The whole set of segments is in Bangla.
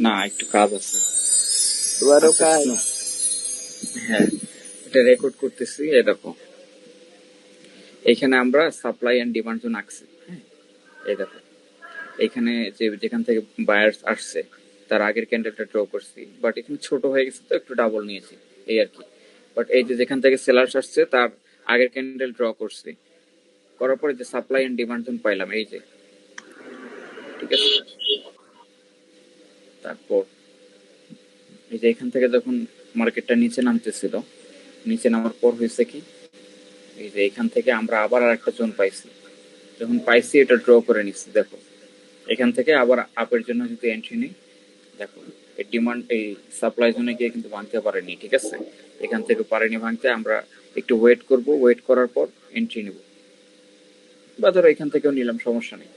না, একটু কাজ আছে। তোমারও আচ্ছা কাজ? শোনো, হ্যাঁ, এটা রেকর্ড করতেছি। এই দেখো, এখানে আমরা সাপ্লাই এন্ড ডিমান্ড জোন আঁকছি। হ্যাঁ, এই দেখো, এখানে যেখান থেকে বায়ার্স আসছে তার আগের ক্যান্ডেলটা ড্র করছি, বাট এখানে ছোট হয়ে গেছে তো একটু ডাবল নিয়েছি, এই আর কি। বাট এই যে যেখান থেকে সেলার্স আসছে তার আগের ক্যান্ডেল ড্র করছি, করার পরে যে সাপ্লাই এন্ড ডিমান্ড জোন পাইলাম, এই যে, ঠিক আছে। তারপর এই যে এখান থেকে যখন মার্কেটটা নিচে নামতেছিল, নিচে নামার পর হয়েছে কি, এই যে এখান থেকে আমরা আবার আর একটা জোন পাইছি। যখন পাইছি এটা ড্র করে নিচ্ছি, দেখো এখান থেকে আবার আপের জন্য যদি এন্ট্রি নিই, দেখো এই ডিমান্ড এই সাপ্লাই জোনে গিয়ে কিন্তু ভাঙতে পারেনি, ঠিক আছে। এখান থেকে পারেনি ভাঙতে, আমরা একটু ওয়েট করব, ওয়েট করার পর এন্ট্রি নিব, বা ধরো এখান থেকেও নিলাম, সমস্যা নেই।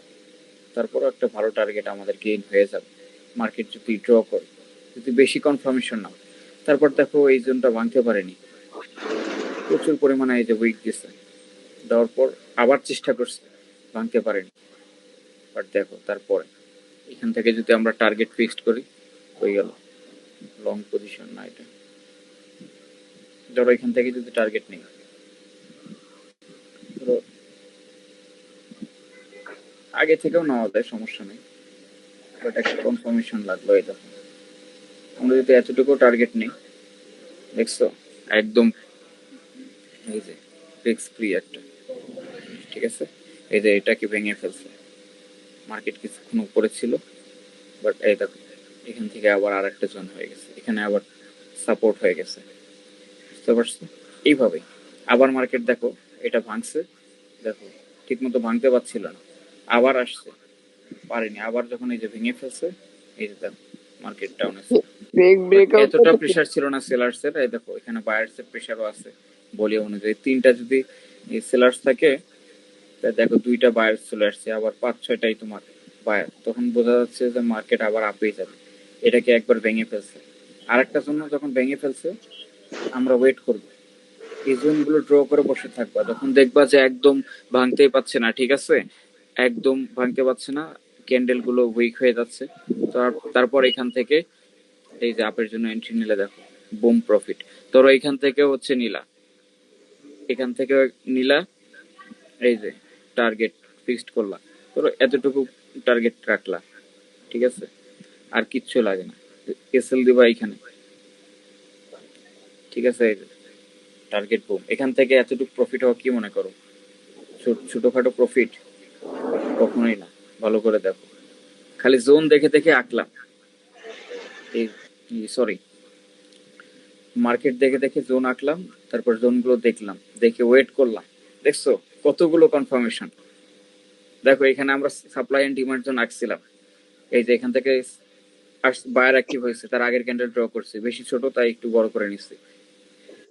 তারপরও একটা ভালো টার্গেট আমাদের গেইন হয়ে যাবে মার্কেট যদি ড্র করে, যদি বেশি কনফার্মেশন না। তারপর দেখো এই জোনটা ভাঙতে পারেনি, প্রচুর পরিমাণে এই যে উইক দিছে, দেওয়ার পর আবার চেষ্টা করছে, ভাঙতে পারেনি। বাট দেখো তারপরে এখান থেকে যদি আমরা টার্গেট ফিক্সড করি, হয়ে গেল। লং পজিশন না এটা, ধরো এখান থেকে যদি টার্গেট নেই, ধরো আগে থেকেও নেওয়া যায়, সমস্যা নেই, বাট একটা কনফার্মেশন লাগলো। এই দেখো, আমরা যদি এতটুকু টার্গেট নেই, দেখছো একদম, এই যে রিস্ক ফ্রি একটা, ঠিক আছে। এই যে এটাকে ভেঙে ফেলছে, মার্কেট কিছুক্ষণ উপরে ছিল, বাট এই দেখো এখান থেকে আবার আর একটা জোন হয়ে গেছে, এখানে আবার সাপোর্ট হয়ে গেছে, বুঝতে পারছো। এইভাবেই আবার মার্কেট দেখো এটা ভাঙছে, দেখো ঠিক মতো ভাঙতে পারছিল না, আবার আসছে, পারেনি, আবার যখন এই যে ভেঙে ফেলছে, এই যে দেখো মার্কেট ডাউন আছে। ব্রেক বাট ব্রেকআউট এতটা প্রেশার ছিল না সেলার্স এর, এই দেখো এখানে বায়ার্স এর প্রেশারও আছে। বলি অনুযায়ী তিনটা যদি সেলার্স থাকে, তা দেখো দুইটা বায়ার্স চলে আসছে, আবার 5-6টাই তোমার বায়ার, তখন বোঝা যাচ্ছে যে মার্কেট আবার আপেই যাবে। এটাকে একবার ভেঙে ফেলছে, আর একটা জন্য যখন ভেঙে ফেলছে, আমরা ওয়েট করব, এই জোনগুলো ড্র করে বসে থাকবা, যখন দেখবা যে একদম ভাঙতেই পারছে না, ঠিক আছে, একদম ভাঙতে পারছে না, ক্যান্ডেল গুলো উইক হয়ে যাচ্ছে, তারপর এখান থেকে এই যে আপের জন্য এন্ট্রি নিলে, দেখো বুম প্রফিট। ধরো এখান থেকে হচ্ছে নিলা, এখান থেকে নিলা, এই যে টার্গেট ফিক্সড করলা, ধরো এতটুকু টার্গেট রাখলা, ঠিক আছে, আর কিচ্ছু লাগে না, এসএল দিবা এখানে, ঠিক আছে। টার্গেট বুম, এখান থেকে এতটুকু প্রফিট হওয়া কি মনে করো ছোটখাটো প্রফিট? কখনোই না। ভালো করে দেখো, খালি জোন দেখে দেখে আঁকলাম, এই সরি, মার্কেট দেখে দেখে জোন আঁকলাম, তারপর জোনগুলো দেখলাম, দেখে ওয়েট করলাম, দেখছো কতগুলো কনফার্মেশন। দেখো এখানে আমরা সাপ্লাই এন্ড ডিমান্ড জোন আঁকছিলাম, এই যে এখান থেকে বায়ার অ্যাক্টিভ হয়েছে, তার আগের ক্যান্ডেল ড্র করছে, বেশি ছোট তাই একটু বড় করে নিচ্ছি।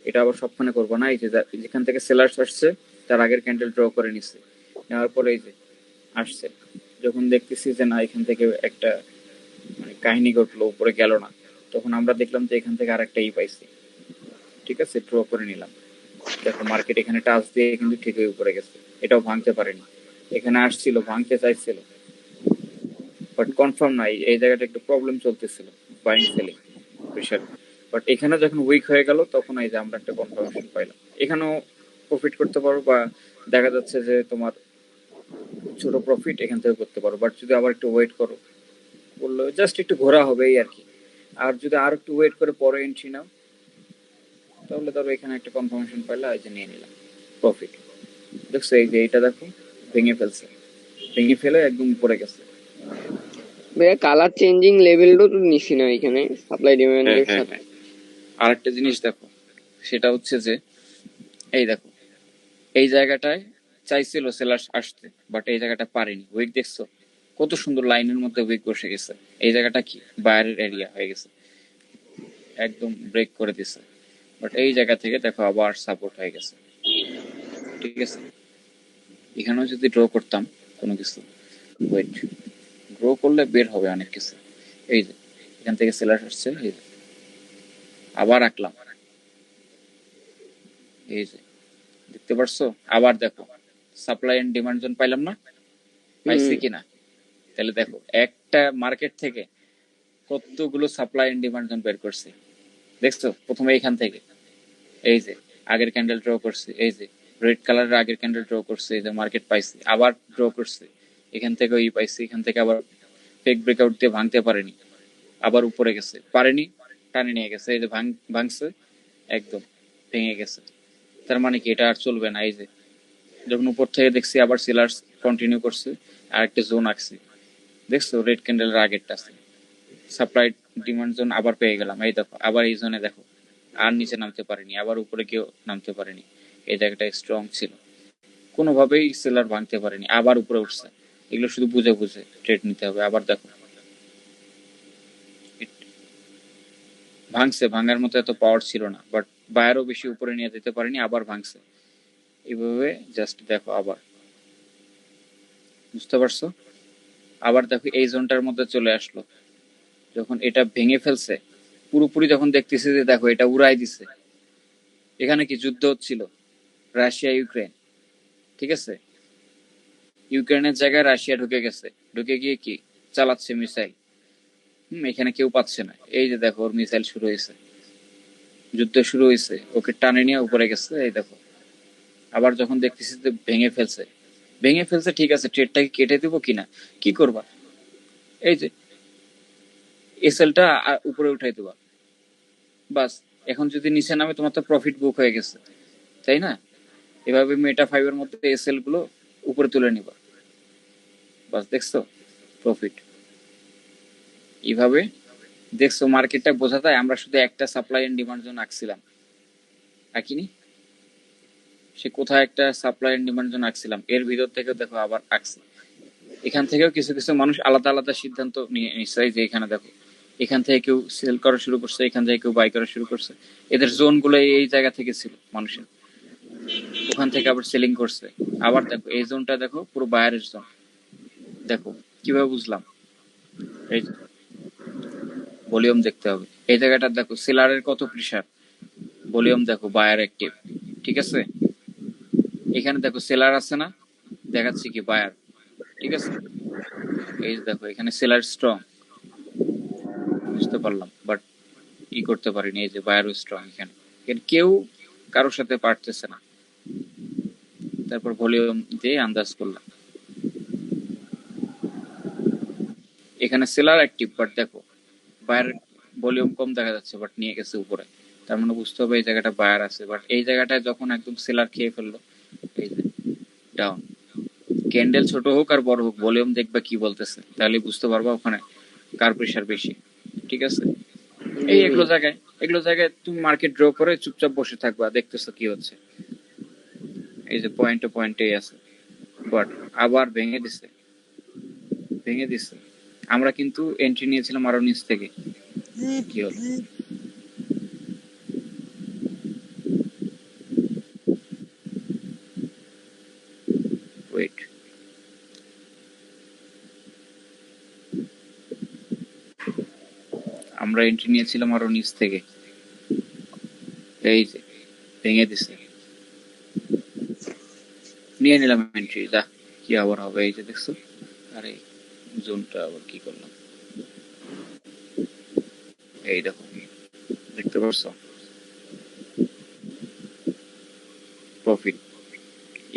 এটা আবার সবখানে করবো না, এই যে যেখান থেকে সেলার্স আসছে তার আগের ক্যান্ডেল ড্র করে নিচ্ছি, নেওয়ার পরে এই যে আসছে, যখন দেখতেছি যে না এখান থেকে একটা মানে কাহিনী ঘটলো, উপরে গেল না, তখন আমরা দেখলাম যে এখান থেকে আরেকটা ই পাইছি, ঠিক আছে, ড্র করে নিলাম। দেখো মার্কেট এখানে টাচ দিয়ে কিন্তু ঠিকই উপরে গেছে, এটাও ভাঙতে পারেনি, এখানে আসছিল ভাঙতে চাইছিল, বাট কনফার্ম নাই, এই জায়গাটা একটু প্রবলেম চলতেছিল, বাইং সেলিং প্রেশার। বাট এখানে যখন উইক হয়ে গেল, তখন এই যে আমরা একটা কনফার্মেশন পাইলাম, এখানেও প্রফিট করতে পারো, বা দেখা যাচ্ছে যে তোমার ছোট প্রফিট এখান থেকে করতে পারো, বাট যদি আবার একটু ওয়েট করো, বললো জাস্ট একটু ঘোরা হবে এই আর কি। আর যদি আর একটু ওয়েট করে পরে এন্ট্রি নাও, তাহলে ধরো এখানে একটা কনফার্মেশন পাইলে এই যে নিয়ে নিলাম প্রফিট। দেখছো এই যে এইটা দেখো ভেঙে ফেলছে, ভেঙে ফেলে একদম পড়ে গেছে। ভাইয়া কালার চেঞ্জিং লেভেলটাও তো নিছি না এখানে সাপ্লাই হ্যাঁ ডিমান্ডের হ্যাঁ সাথে। হ্যাঁ, আর একটা জিনিস দেখো, সেটা হচ্ছে যে এই দেখো এই জায়গাটায় চাইছিল সেলার আসতে, বাট এই জায়গাটা পারেনি, উইক দেখছো কত সুন্দর লাইনের মধ্যে উইক বসে গেছে, এই জায়গাটা কি বাইরের এরিয়া হয়ে গেছে, একদম ব্রেক করে দিছে। বাট এই জায়গা থেকে দেখো আবার সাপোর্ট হয়ে গেছে, ঠিক আছে। এখানেও যদি ড্র করতাম কোনো কিছু, ওয়েট, ড্র করলে বের হবে অনেক কিছু। এই যে এখান থেকে সেলার আসছে, এই যে আবার আঁকলাম, এই যে দেখতে পারছো, আবার দেখো সাপ্লাই এন্ড ডিমান্ড জোন পাইলাম না, পাইছি হুম। কিনা। তাহলে দেখো একটা মার্কেট থেকে কতগুলো সাপ্লাই এন্ড ডিমান্ড জোন বের করছি, দেখছো? প্রথমে এখান থেকে এই যে আগের ক্যান্ডেল ড্র করছে, এই যে রেড কালারের আগের ক্যান্ডেল ড্র করছে, এই যে মার্কেট পাইছে, আবার ড্র করছে, এখান থেকে ওই পাইছে, এখান থেকে আবার ফেক ব্রেকআউট দিয়ে ভাঙতে পারেনি, আবার উপরে গেছে, পারেনি, টানে নিয়ে গেছে, এই যে ভাঙছে, একদম ভেঙে গেছে। তার মানে কি এটা আর চলবে না। এই যে যখন উপর থেকে দেখছি আবার সেলার্স কন্টিনিউ করছে, আর একটা জোন আঁকছে, দেখছো রেড ক্যান্ডেলের আগেরটা আছে, সাপ্লাই ডিমান্ড জোন আবার পেয়ে গেলাম। এই দেখো আবার এই জোনে দেখো আর নিচে নামতে পারেনি, আবার উপরে কেউ নামতে পারেনি, এই জায়গাটা স্ট্রং ছিল, কোনোভাবেই সেলার ভাঙতে পারেনি, আবার উপরে উঠছে। এগুলো শুধু বুঝে বুঝে ট্রেড নিতে হবে। আবার দেখো ভাঙছে, ভাঙার মতো এত পাওয়ার ছিল না, বাট বায়ারও বেশি উপরে নিয়ে যেতে পারেনি, আবার ভাঙছে। এইভাবে জাস্ট দেখো আবার, বুঝতে পারছো? আবার দেখো এই জোনটার মধ্যে চলে আসলো, যখন এটা ভেঙে ফেলছে পুরোপুরি, যখন দেখতেছি যে দেখো এটা উড়াই দিছে। এখানে কি যুদ্ধ হচ্ছিল, রাশিয়া ইউক্রেন, ঠিক আছে? ইউক্রেনের জায়গায় রাশিয়া ঢুকে গেছে, ঢুকে গিয়ে কি চালাচ্ছে মিসাইল। এখানে কেউ পাচ্ছে না, এই যে দেখো ওর মিসাইল শুরু হয়েছে, যুদ্ধ শুরু হয়েছে, ওকে টানে নিয়ে উপরে গেছে। এই দেখো আবার যখন দেখতেছি যে ভেঙে ফেলছে, ভেঙে ফেলছে, ঠিক আছে, ট্রেডটাকে কেটে দিব কিনা, কি করবা? এই যে এসএলটা উপরে উঠাই দেবা, বাস। এখন যদি নিচে নামে তোমার তো প্রফিট বুক হয়ে গেছে, তাই না? এভাবে মেটা ফাইভের মধ্যে এসএল গুলো উপরে তুলে নিবা, বাস, দেখছো প্রফিট। এইভাবে দেখছো মার্কেটটা বোঝা যায়। আমরা শুধু একটা সাপ্লাই এন্ড ডিমান্ড জোন আঁকছিলাম, আঁকিনি? সে কোথায় একটা সাপ্লাই এন্ড ডিমান্ড জোন আঁকছিলাম, এর ভিতর থেকে দেখো আবার আঁকছি। এখান থেকেও কিছু কিছু মানুষ আলাদা আলাদা সিদ্ধান্ত নিয়ে নিচ্ছে। যে এখানে দেখো এখান থেকে কেউ সেল করা শুরু করছে, এখান থেকে কেউ বাই করা শুরু করছে। এদের জোন গুলো এই জায়গা থেকে ছিল মানুষের, ওখান থেকে আবার সেলিং করছে। আবার দেখো এই জোনটা দেখো পুরো বায়ারের জোন, দেখো কিভাবে বুঝলাম? এই ভলিউম দেখতে হবে, এই জায়গাটা দেখো সেলারের কত প্রেসার, ভলিউম দেখো বায়ার অ্যাক্টিভ, ঠিক আছে? এখানে দেখো সেলার আছে না, দেখাচ্ছে কি বায়ার, ঠিক আছে? এই দেখো এখানে সেলার স্ট্রং, বুঝতে পারলাম, বাট ই করতে পারিনি। এই যে বায়ারও স্ট্রং, এখানে কেউ কারোর সাথে পারতেছে না। তারপর ভলিউম দিয়ে আন্দাজ করলাম, এখানে সেলার অ্যাক্টিভ, বাট দেখো বায়ার ভলিউম কম দেখা যাচ্ছে, বাট নিয়ে গেছে উপরে। তার মানে বুঝতে হবে এই জায়গাটা বায়ার আছে, বাট এই জায়গাটায় যখন একদম সেলার খেয়ে ফেললো, এই যে ডাউন, ক্যান্ডেল ছোট হোক আর বড় হোক, ভলিউম দেখবা কি বলতেছে, তাহলে বুঝতে পারবা ওখানে কার প্রেশার বেশি, ঠিক আছে? জি এই ভাই। এগুলো জায়গায় তুমি মার্কেট ড্র করে চুপচাপ বসে থাকবা, দেখতেছো কি হচ্ছে। এই যে পয়েন্টে পয়েন্টেই আছে, বাট আবার ভেঙে দিছে, ভেঙে দিছে। আমরা কিন্তু এন্ট্রি নিয়েছিলাম আরো নিচ থেকে, কি হলো? ওয়েট, আমরা এন্ট্রি নিয়েছিলাম আরো নিচ থেকে, এই যে ভেঙে দিছে, নিয়ে নিলাম এন্ট্রি, দা কি আবার হবে? এই যে দেখছো, আরে জোনটা আবার কি করলাম, এই দেখো, দেখতে পারছো প্রফিট।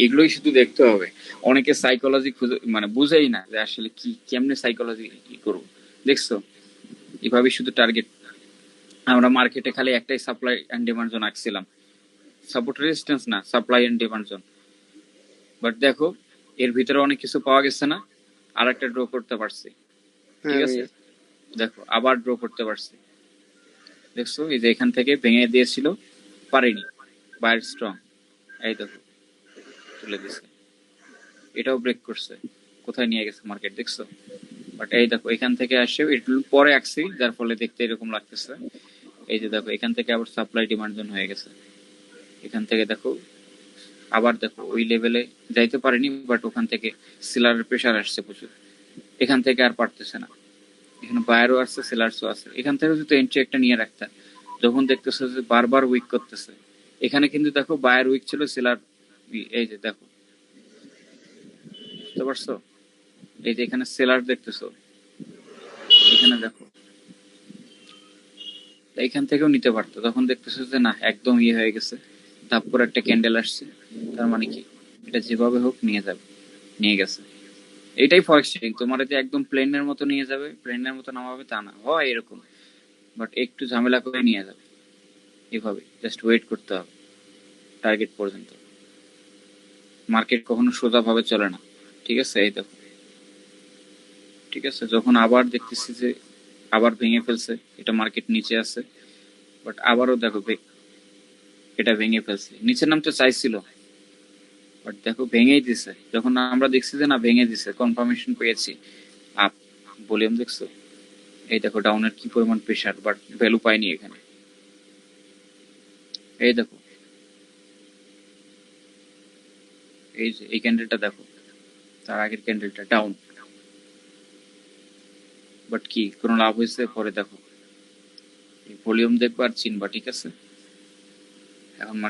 এগুলোই শুধু দেখতে হবে। অনেকে সাইকোলজি খুঁজে মানে বুঝেই না যে আসলে কি কেমনে সাইকোলজি কি করবো, দেখছো? এভাবে শুধু টার্গেট। আমরা মার্কেটে খালি একটাই সাপ্লাই এন্ড ডিমান্ড জোন আঁকছিলাম, সাপোর্ট রেজিস্ট্যান্স না, supply and demand zone. But দেখো এর ভিতরে অনেক কিছু পাওয়া গেছে না, আর একটা ড্র করতে পারছি, ঠিক হ্যাঁ আছে? ভাইয়া। দেখো আবার ড্র করতে পারছি, দেখছো? এই যে এখান থেকে ভেঙে দিয়েছিল, পারেনি, বায়ার স্ট্রং, এই দেখো তুলে দিছে, এটাও ব্রেক করছে, কোথায় নিয়ে গেছে মার্কেট, দেখছো? বাট এই দেখো এখান থেকে আসে একটু পরে আসছি, যার ফলে দেখতে এরকম লাগতেছে। এই যে দেখো এখান থেকে আবার সাপ্লাই ডিমান্ড জোন হয়ে গেছে, এখান থেকে দেখো আবার দেখো ওই লেভেলে যাইতে পারেনি, বাট ওখান থেকে সেলারের প্রেশার আসছে প্রচুর, এখান থেকে আর পারতেছে না। এখানে বায়ারও আসছে, সেলার্সও আছে, এখান থেকে যদি এন্ট্রি একটা নিয়ে রাখতে, যখন দেখতেছে যে বারবার উইক করতেছে। এখানে কিন্তু দেখো বায়ার উইক ছিল, সেলার, এই যে দেখো, বুঝতে পারছো? এই যে এখানে সেলার দেখতেছো, এখানে দেখো এখান থেকেও নিতে পারতো, তখন দেখতেছো যে না একদম ইয়ে হয়ে গেছে, ধাপ করে একটা ক্যান্ডেল আসছে, তার মানে কি এটা যেভাবে হোক নিয়ে যাবে, নিয়ে গেছে। এটাই ফরেক্স ট্রেডিং, তোমার যে একদম প্লেনের মতো নিয়ে যাবে, প্লেনের মতো নামাবে তা না, হয় এরকম, বাট একটু ঝামেলা করে নিয়ে যাবে। এভাবে জাস্ট ওয়েট করতে হবে টার্গেট পর্যন্ত। মার্কেট কখনো সোজা ভাবে চলে না, ঠিক আছে? এই দেখো, ঠিক আছে, যখন আবার দেখতেছি যে আবার ভেঙে ফেলছে, এটা মার্কেট নিচে আছে, বাট আবারও দেখো এটা ভেঙে ফেলছে, নিচে নামতে চাইছিল, বাট দেখো ভেঙেই দিছে। যখন আমরা দেখছি যে না ভেঙে দিছে, কনফার্মেশন পেয়েছি, আপ। ভলিউম দেখছো? এই দেখো ডাউনের কি পরিমাণ প্রেশার, বাট ভ্যালু পাইনি এখানে। এই দেখো, এই যে এই ক্যান্ডেলটা দেখো, তার আগের ক্যান্ডেলটা ডাউন, বাট কি কোনো লাভ হয়েছে? পরে দেখো ভলিউম দেখবা আর চিনবা, ঠিক আছে? এখন মার্কেট